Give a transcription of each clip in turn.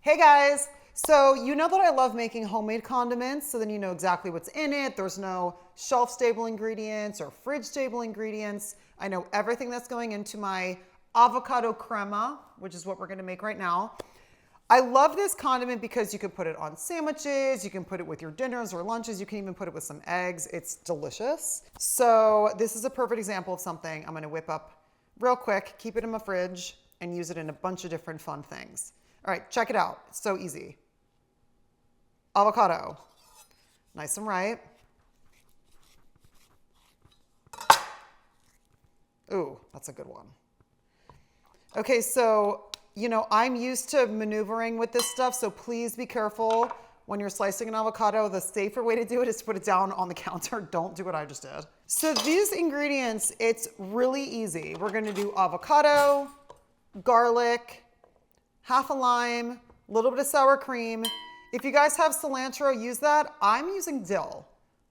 Hey guys, so you know that I love making homemade condiments, so then you know exactly what's in it. There's no shelf stable ingredients or fridge stable ingredients. I know everything that's going into my avocado crema, which is what we're gonna make right now. I love this condiment because you can put it on sandwiches, you can put it with your dinners or lunches, you can even put it with some eggs. It's delicious. So this is a perfect example of something I'm gonna whip up real quick, keep it in my fridge, and use it in a bunch of different fun things. All right, check it out. It's so easy. Avocado, nice and ripe. Ooh, that's a good one. Okay, so, you know, I'm used to maneuvering with this stuff, so please be careful when you're slicing an avocado. The safer way to do it is to put it down on the counter. Don't do what I just did. So these ingredients, it's really easy. We're gonna do avocado, garlic, half a lime, a little bit of sour cream. If you guys have cilantro, use that. I'm using dill.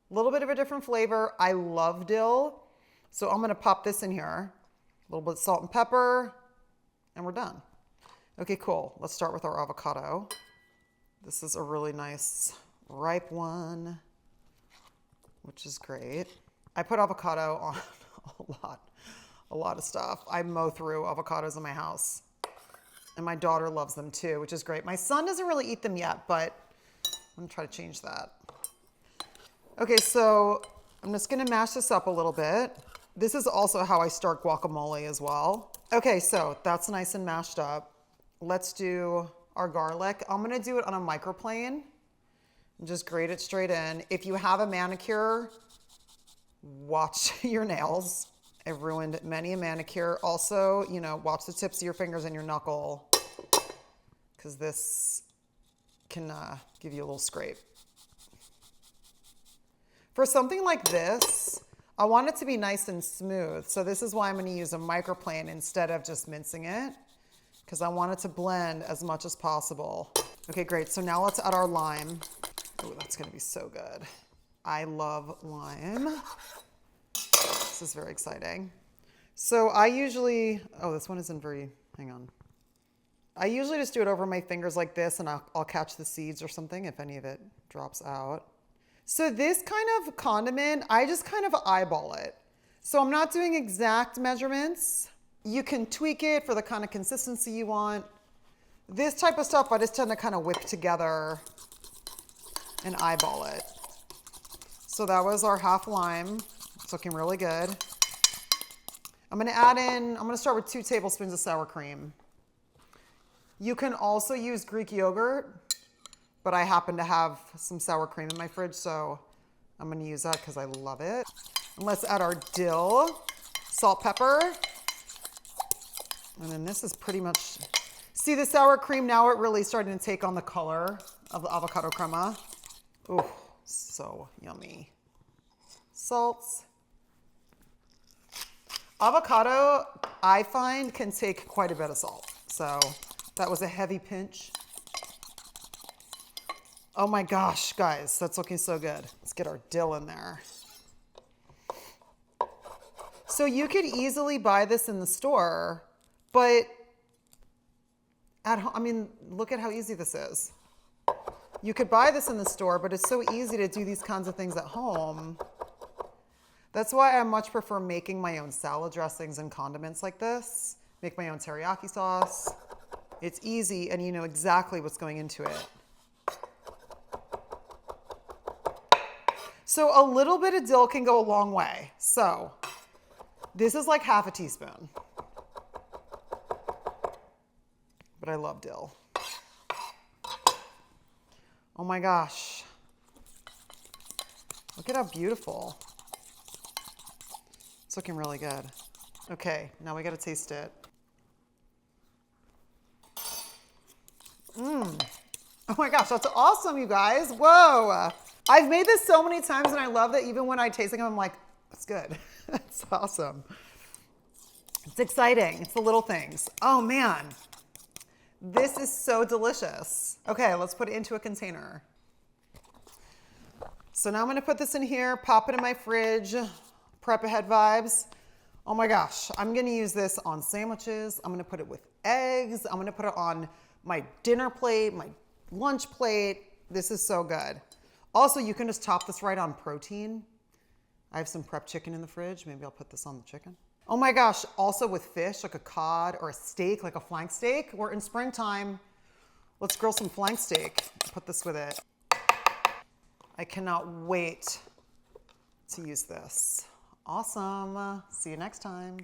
A little bit of a different flavor. I love dill. So I'm gonna pop this in here. A little bit of salt and pepper, and we're done. Okay, cool. Let's start with our avocado. This is a really nice ripe one, which is great. I put avocado on a lot of stuff. I mow through avocados in my house. And my daughter loves them too, which is great. My son doesn't really eat them yet, but I'm gonna try to change that. Okay, so I'm just gonna mash this up a little bit. This is also how I start guacamole as well. Okay, so that's nice and mashed up. Let's do our garlic. I'm gonna do it on a microplane and just grate it straight in. If you have a manicure, watch your nails. I've ruined many a manicure. Also, you know, watch the tips of your fingers and your knuckle, because this can give you a little scrape. For something like this, I want it to be nice and smooth. So this is why I'm gonna use a microplane instead of just mincing it, because I want it to blend as much as possible. Okay, great. So now let's add our lime. Oh, that's gonna be so good. I love lime. This is very exciting. So I usually, oh, this one isn't very, hang on. I usually just do it over my fingers like this, and I'll catch the seeds or something if any of it drops out. So this kind of condiment, I just kind of eyeball it. So I'm not doing exact measurements. You can tweak it for the kind of consistency you want. This type of stuff, I just tend to kind of whip together and eyeball it. So that was our half lime. It's looking really good. I'm gonna start with 2 tablespoons of sour cream. You can also use Greek yogurt, but I happen to have some sour cream in my fridge, so I'm gonna use that because I love it. And let's add our dill, salt, pepper. And then this is pretty much, see the sour cream, now it really starting to take on the color of the avocado crema. Ooh, so yummy. Salts. Avocado, I find, can take quite a bit of salt. So that was a heavy pinch. Oh my gosh, guys, that's looking so good. Let's get our dill in there. So you could easily buy this in the store, but at home, I mean, look at how easy this is. You could buy this in the store, but it's so easy to do these kinds of things at home. That's why I much prefer making my own salad dressings and condiments like this. Make my own teriyaki sauce. It's easy and you know exactly what's going into it. So a little bit of dill can go a long way. So this is like half a teaspoon. But I love dill. Oh my gosh. Look at how beautiful. It's looking really good. Okay, now we gotta taste it. Oh my gosh, that's awesome, you guys. Whoa. I've made this so many times and I love that even when I taste it, I'm like, that's good. That's awesome. It's exciting. It's the little things. Oh man, this is so delicious. Okay, let's put it into a container. So now I'm gonna put this in here, pop it in my fridge. Prep ahead vibes. Oh my gosh, I'm gonna use this on sandwiches. I'm gonna put it with eggs. I'm gonna put it on my dinner plate, my lunch plate. This is so good. Also, you can just top this right on protein. I have some prep chicken in the fridge. Maybe I'll put this on the chicken. Oh my gosh, also with fish, like a cod or a steak, like a flank steak. We're in springtime. Let's grill some flank steak. Put this with it. I cannot wait to use this. Awesome. See you next time.